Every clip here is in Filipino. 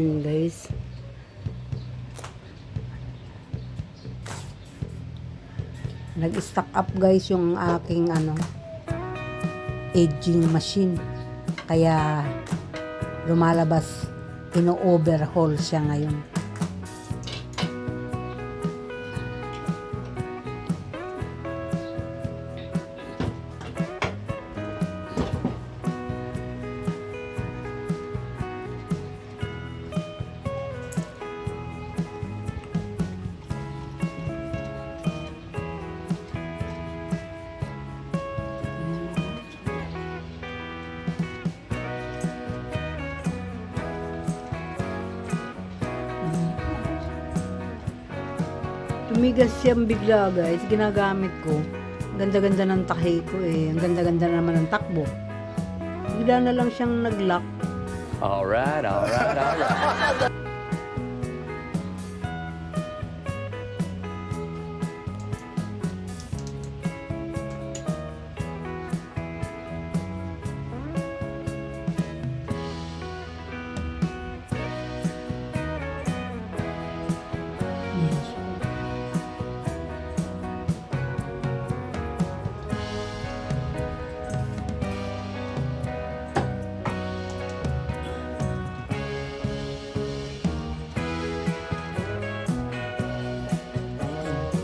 Guys. Nag-stock up guys yung aking aging machine. Kaya lumalabas, ino-overhaul siya ngayon. Tumigas siyang bigla guys, ginagamit ko. Ang ganda-ganda ng tahi ko eh. Ang ganda-ganda naman ng takbo. Bigla na lang siyang nag-lock. Alright.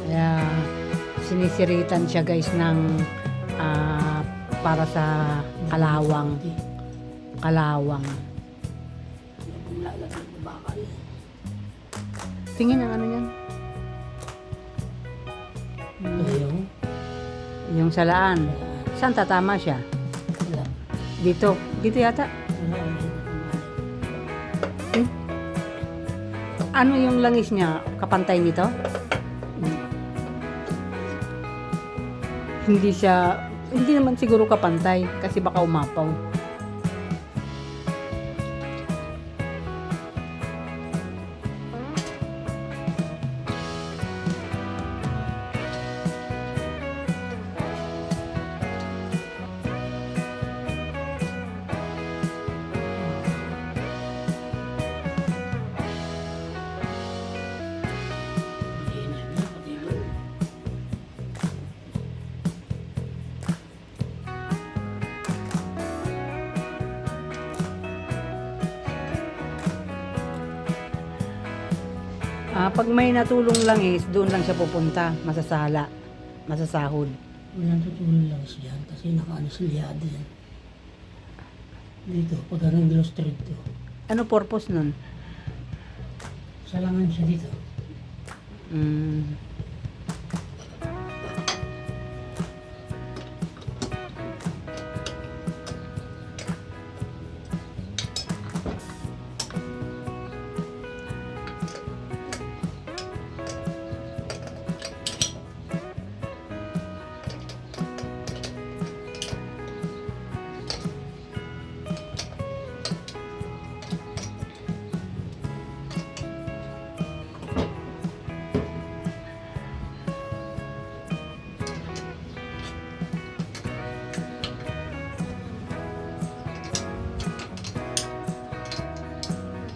Kaya sinisiritan siya guys ng para sa kalawang. Tingin ang ano yan. Yung salaan. Saan tatama siya? Dito yata. Ano yung langis niya? Kapantay nito? Hindi naman siguro kapantay kasi baka umapaw. Pag may natulong langis, doon lang siya pupunta, masasahod. Walang tutulong lang siya kasi nakaano silyado yan. Dito, pag anong Street to. Ano purpose nun? Salangan siya dito.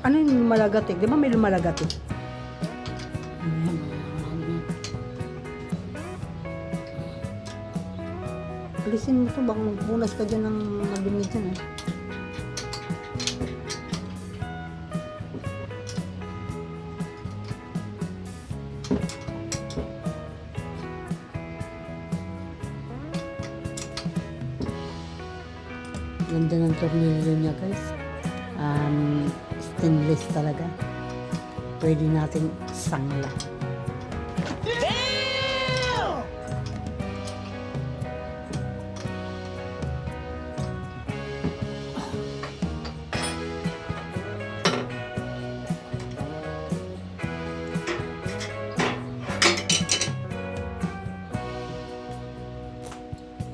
Ano yung lumalagatik? Di ba may lumalagatik? Alisin mo ito, baka magpunas ka dyan ng madumi dyan. Ganda ng tornilyo niya guys. Stainless talaga. Pwede nating sangla.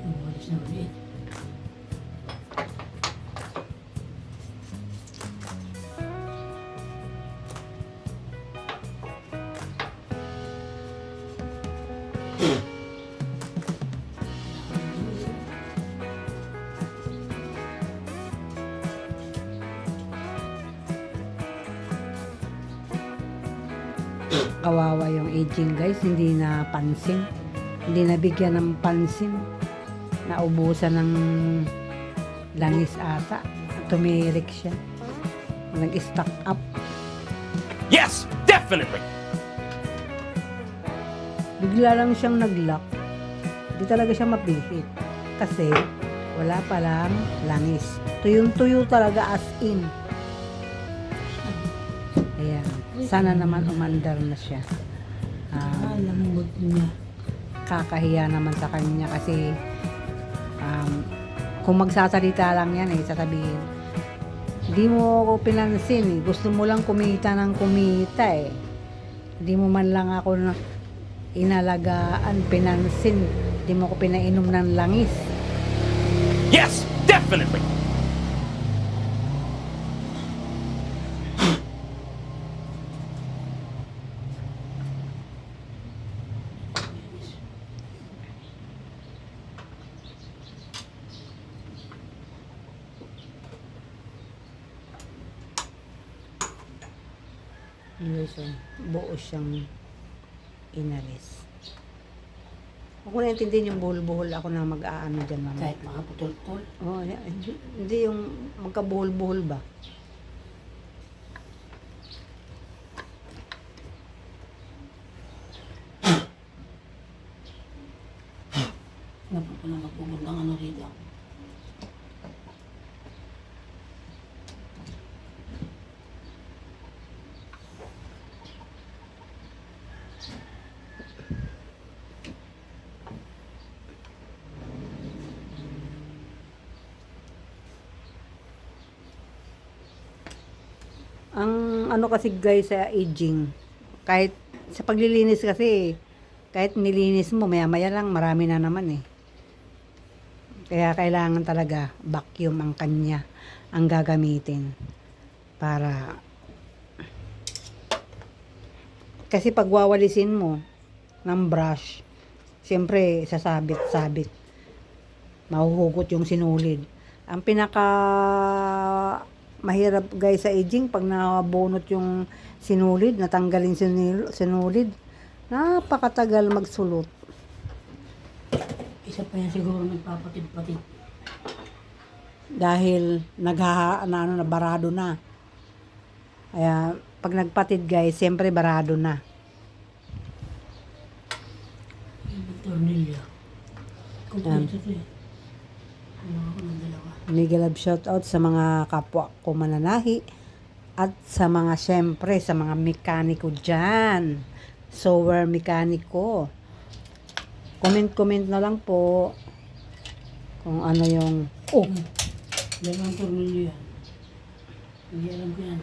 Umalis na ulit. kawawa yung aging guys, hindi na pansin. Hindi nabigyan ng pansin. Naubusan ng langis ata. Tumirik siya. Nag-stock up. Yes, definitely. Bigla lang siyang nag-lock. Hindi talaga siya mapihit. Kasi wala palang langis. Tuyong-tuyo talaga as in. Ayan. Sana naman umandar na siya. Lambot niya. Kakahiya naman sa kanya kasi kung magsasalita lang yan sasabihin, hindi mo ako pinansin gusto mo lang kumita ng kumita hindi mo man lang ako inalagaan, pinansin, hindi mo ako pinainom ng langis. Yes, definitely. So, buo siyang inalis. Huwag ko naintindihan yung buhol-buhol ako na mag-aano dyan mamaya. Kahit mga putol-tol. Oh, hindi yung magkabuhol-buhol ba? Dapat na magpupuntang ano rito. Ang ano kasi guys sa aging, kahit sa paglilinis kasi, kahit nilinis mo, maya-maya lang, marami na naman Kaya kailangan talaga vacuum ang kanya, ang gagamitin. Para, kasi pag wawalisin mo ng brush, siyempre sasabit-sabit. Mahuhugot yung sinulid. Ang pinaka mahirap guys sa aging, pag nabunot yung sinulid, natanggalin sinulid, napakatagal magsulot. Isa pa yan siguro nagpapatid-patid. Dahil barado na. Kaya pag nagpatid guys, siyempre barado na. Yung tornilyo. Kompleto ito Ano ako ng dalawa. Mega love shoutout sa mga kapwa ko mananahi at sa mga syempre sa mga mekaniko dyan. Sower mekaniko. Comment na lang po kung ano yung Dalawang tornilyo yan. Hindi alam ko yan.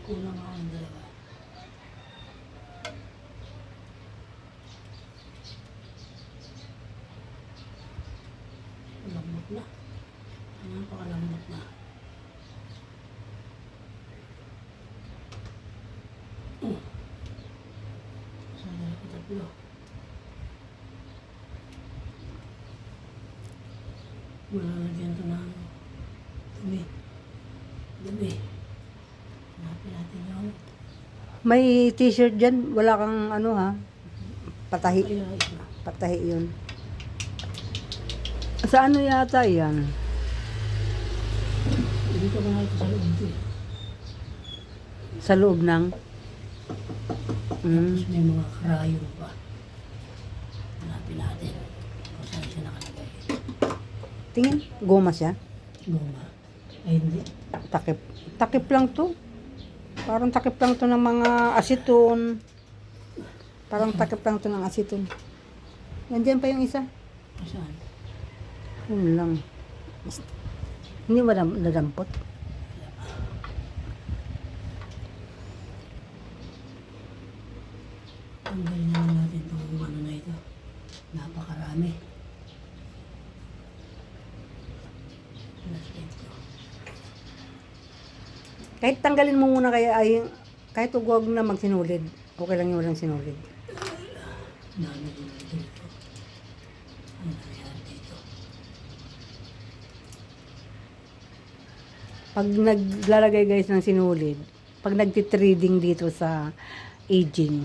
Kulang ako ng dalawa. Lambot na. Napakalambot na. Sana ako tatlo. Malalagyan ito ng dumi. Dumi. Hanapin natin yung may t-shirt dyan, wala kang ano ha, patahi. kaya ito. Patahi yun. Sa ano yata yan? Dito ko na ito sa loob ito Sa loob ng? Tapos may mga karayon pa. Hanapin natin kung saan siya nakalagay. Tingin, goma siya. Goma. Ay hindi. Takip. Takip lang to. Parang takip lang to ng mga aseton. Parang takip lang to ng aseton. Nandiyan pa yung isa. Saan? Yun lang. Hindi ba nadampot? Tanggalin na lang natin itong ano na ito. Napakarami. Last ito. Kahit tanggalin mo muna kaya ay kahit huwag na magsinulid. Okay lang yung walang sinulid. Dami din dito. Ano nangyari dito? Pag naglalagay guys ng sinulid, pag nagtitreading dito sa aging,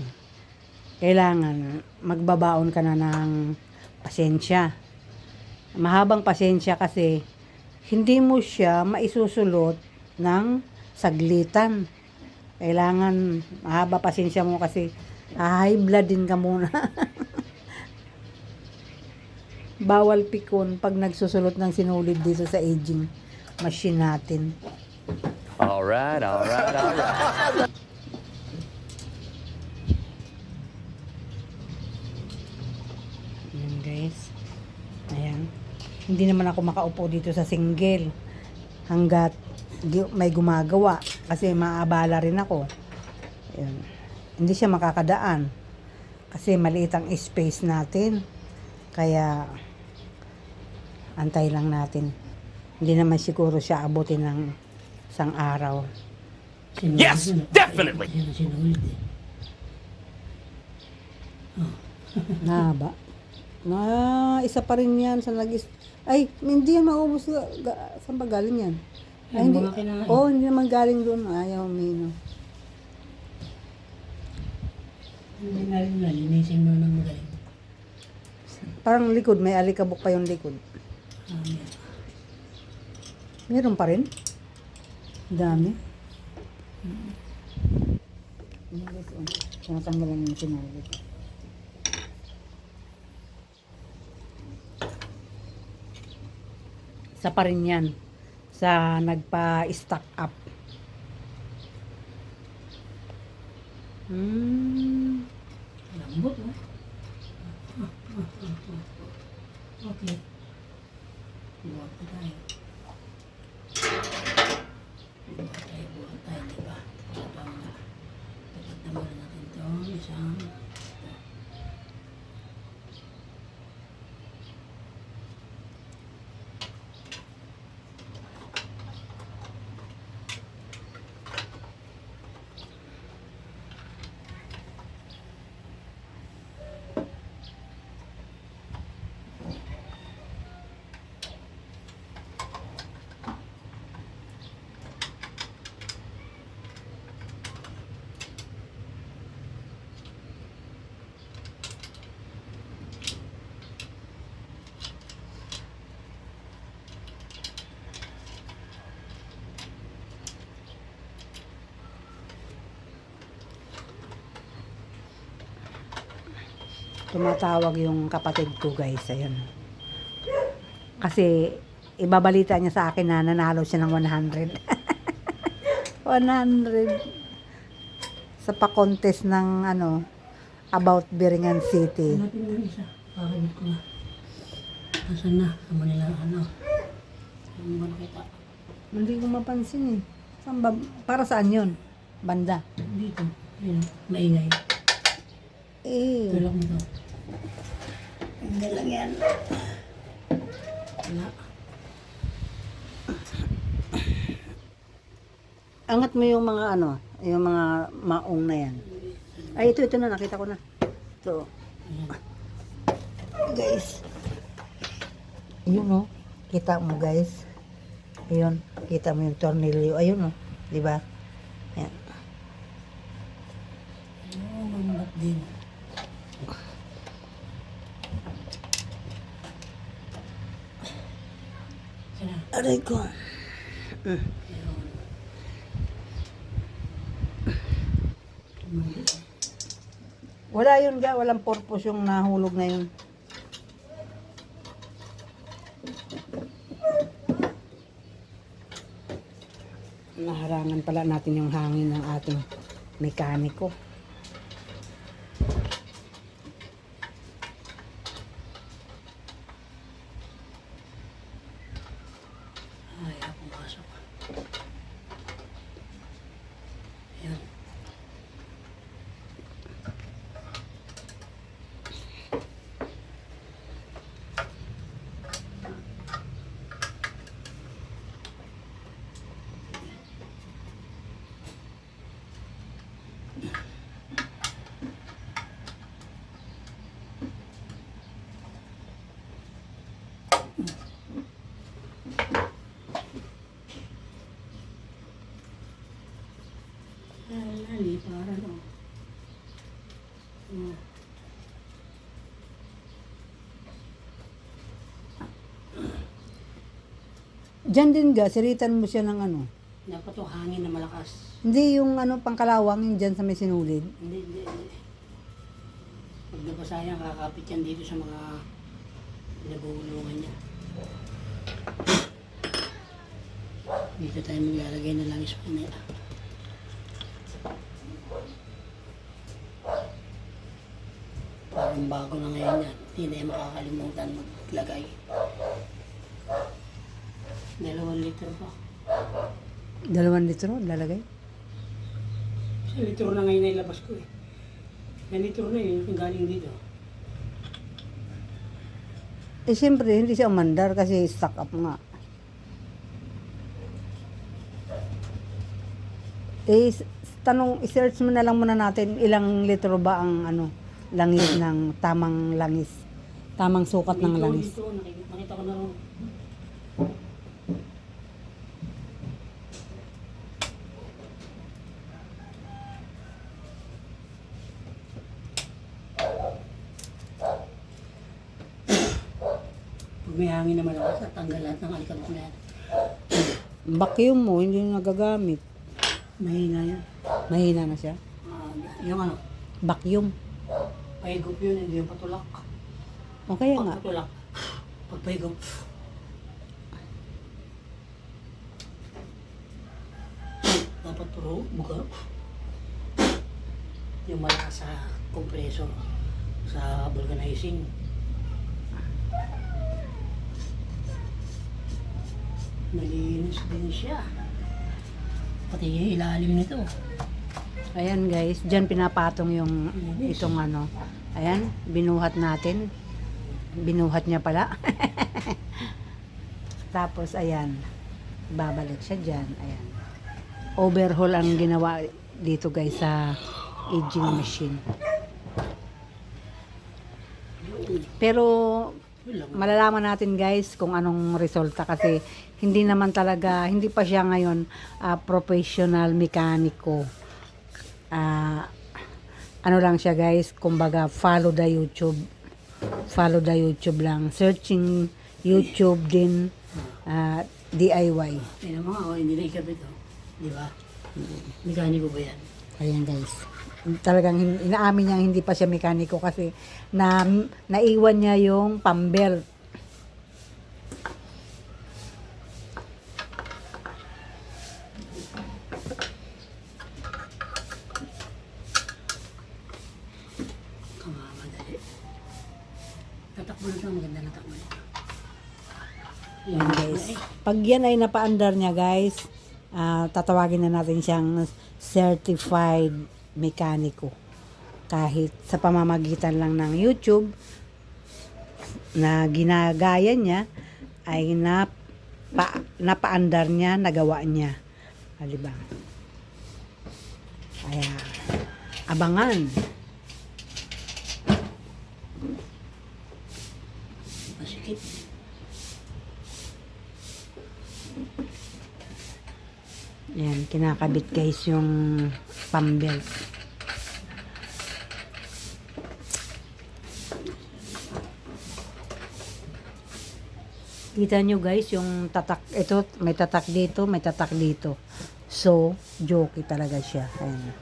kailangan magbabaon ka na ng pasensya. Mahabang pasensya kasi hindi mo siya maisusulot ng saglitan. Kailangan mahaba pasensya mo kasi high blood din ka muna. Bawal pikon pag nagsusulot ng sinulid dito sa aging machine natin. All right, all right, all right. Ayan guys. Ayan. Hindi naman ako makaupo dito sa single hanggat may gumagawa kasi maabala rin ako. Ayan. Hindi siya makakadaan kasi maliit ang space natin. Kaya antay lang natin. Hindi naman siguro siya abutin ng isang araw. Sinulid Yes, yun, definitely. Yan ang sinulid eh. Nahaba. Na isa pa rin yan sa ay, hindi yan maubos. Saan ba galing yan? Ay, Yung hindi. mga kinain. Oh, hindi naman galing doon. Ayaw, Mino. Hindi na rin nalinisin mo ng magaling. Parang likod, may alikabok pa yung likod. Amin. Meron pa rin. Dami. Tinatanggalan yung sinulid. Isa pa rin yan sa nagpa-stock up. Lambot mo. Okay. Buhat na tayo. Buhat tayo, diba? Habang tapat na muna natin itong isang Tumatawag yung kapatid ko guys, ayun. Kasi ibabalita niya sa akin na nanalo siya ng 100. 100 sa pa-contest ng ano about Biringan City. hanapin mo yung isa. Kakabit ko na. Nasaan na? Amo nila ano? Hindi mo nakita. Hindi ko mapansin eh. Saan ba? Para saan yun? Banda. Dito. Ayun. Maingay. Eh, Tulak mo to. Hindi lang yan. Wala. angat mo yung mga ano, yung mga maong na yan. Ay, ito na, nakita ko na. Ito. Guys. Ayun oh. Kita mo guys. Ayun, kita mo yung tornilyo. Ayun oh, di ba? Ayan. Oo, mambat din. Kaya, Aray ko. Wala yun ga, walang purpose yung nahulog na yun. Naharangan pala natin yung hangin ng ating mekaniko. ayaw pumasok. Ayan. Diyan din ga, siritan mo siya ng ano. Dapat to hangin na malakas. Hindi yung ano, pangkalawang, yung dyan sa may sinulid. Hindi. Pag nabasa yan, kakapit yan dito sa mga pinagulungan niya. Dito tayo maglalagay na langis pa niya. Parang bago na ngayon yan. Hindi na yung makakalimutan maglagay. 2 litro pa. 2 litro, lalagay. 1 litro na ngayon na ilabas ko eh. 1 litro na yun yung galing dito. Eh, siyempre, hindi siya umandar kasi stock up nga. Eh, i-search mo na lang muna natin ilang litro ba ang ano, langis ng tamang langis. Tamang sukat ng langis. Dito, nakita ko na rin. Pag may hangin naman ako, tatanggal lahat ng alikabok na yan. Vacuum mo, hindi mo nagagamit. Mahina yan. Mahina na siya. Yung ano, Vacuum. pahigop yun, hindi yung patulak. O kaya nga. Pag patulak, pag pahigop. Dapat puro buka. Yung malakas sa compressor, sa vulcanizing. Malinis din siya. Pati yung ilalim nito. Ayan guys, dyan pinapatong yung itong ano. Ayan, binuhat natin. Binuhat niya pala. Tapos ayan, babalik siya dyan. Ayan. Overhaul ang ginawa dito guys sa aging machine. Pero malalaman natin guys kung anong resulta kasi hindi naman talaga, hindi pa siya ngayon professional mekaniko. Ano lang siya guys, kumbaga follow the YouTube lang, searching YouTube din, DIY. Tingnan mo nga, hindi na ikabit, oh. Di ba? Mekaniko ba yan? Ayan guys, talagang inaamin niya hindi pa siya mekaniko kasi naiwan niya yung pambelt. Kamamadali. Tatakbo na ito, maganda na takbo nito. Ayan guys, pag yan ay napaandar niya guys, tatawagin na natin siyang certified mekaniko. Kahit sa pamamagitan lang ng YouTube na ginagaya niya ay napaandar niya, nagawa niya. Diba? Kaya abangan. Masikip. Ayan, kinakabit guys yung pambelt. Kita nyo guys yung tatak, ito may tatak dito, may tatak dito. So, jokey talaga siya. Ayan.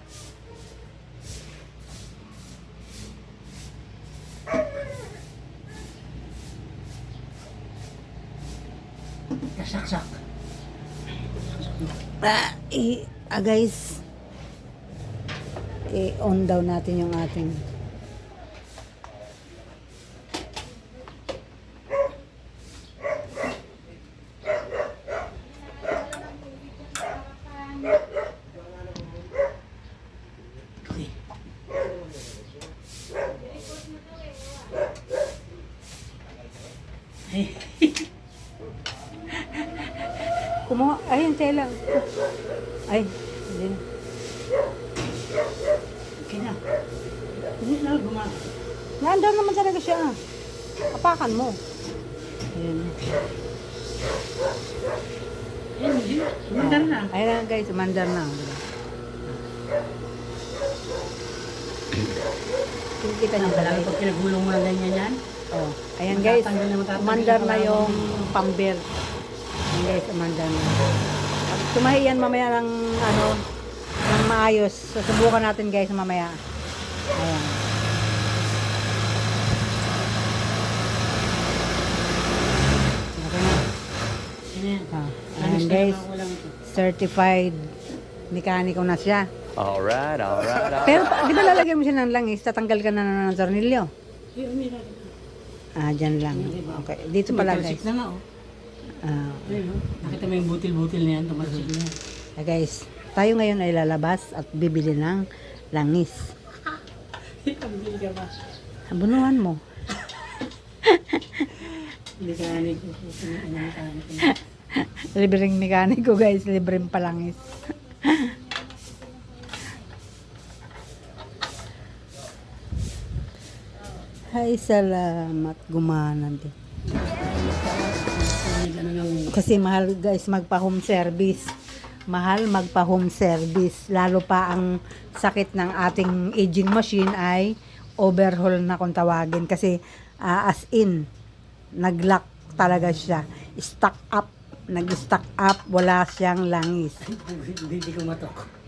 Kasaksak. Guys, on daw natin yung ating Okay. Ay, kumuha, ayun, tela. Ay, hindi na. okay na. Hindi na gumana. Naandar naman talaga siya. Apakan mo. Ayun. Ayun, hindi. Umandar na. Ayun na guys, umandar na. Kita niyo ba? Talaga pag pinagulong mo na ganyan yan, Oh, ayan guys, Matatanggal na, matatanggal umandar na na pala yung yung- pambelt. Ayan guys, umanda na. At tumahi yan mamaya ng ng maayos. Susubukan natin guys mamaya. Ayan. Okay na. Ano yan? Ayan guys, certified mekaniko na siya. Alright, alright, alright. Pero di ba lalagyan mo siya ng langis, tatanggal ka na ng tornilyo? Dyan lang. Okay, dito pala guys. na nga, oh. Ayun, oh. Nakita mo yung butil-butil na yan, tumalsik na yan. Guys, tayo ngayon ay lalabas at bibili ng langis. Pabili ka ba? Bunuhan mo. Mekanik. Libreng mekaniko guys, libreng palangis. Ay, salamat. Gumana din. Kasi mahal guys magpa-home service. Mahal magpa-home service. Lalo pa ang sakit ng ating aging machine ay overhaul na kung tawagin. Kasi as in, nag-lock talaga siya. Stuck up. Nag-stuck up. Wala siyang langis. Hindi ko matok.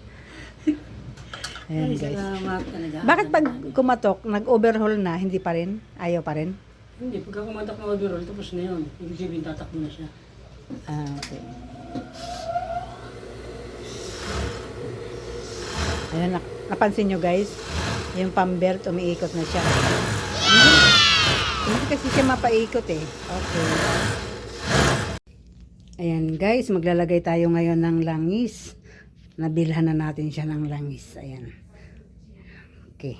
Ayan, Ay, guys. salamat talaga. Bakit pag kumatok, nag-overhaul na, hindi pa rin? Ayaw pa rin? Hindi, pagka kumatak ng overall, tapos na yun. Ibig sabihin, tatakbo na siya. Okay. Ayan, napansin nyo guys, yung pambelt, umiikot na siya. Hindi kasi siya mapaikot eh. Okay. Ayan guys, maglalagay tayo ngayon ng langis. Nabilhan na natin siya ng langis. Ayan. Okay.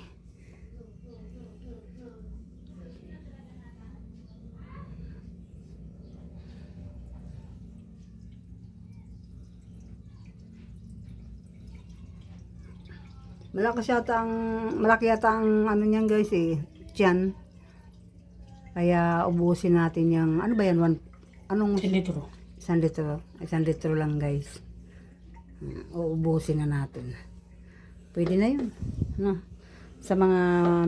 Malaki yata ang ano niyan guys eh. Tiyan. Kaya ubusin natin yung, ano ba yan? Anong? 1 litro. 1 litro. 1 litro lang guys. Uubusin na natin. Pwede na yun. No? Sa mga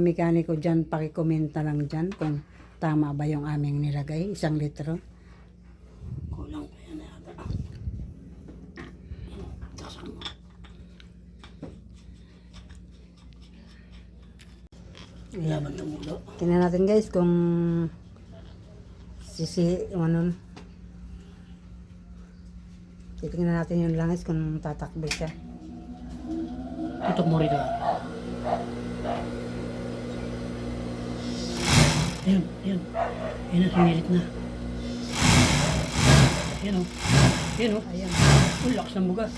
mekaniko dyan, pakikomenta lang dyan kung tama ba yung aming nilagay. 1 litro. Kulang pa yan yata. Taksan mo. Laban ng ulo. Tingnan natin guys kung titingnan natin yung langis kung tatakbo siya. Tutok mo rito. Ayun, ayun. Ayun na, sinilit na. Ayun o. Ayun o. Ayan. Ang lakas ng bugas.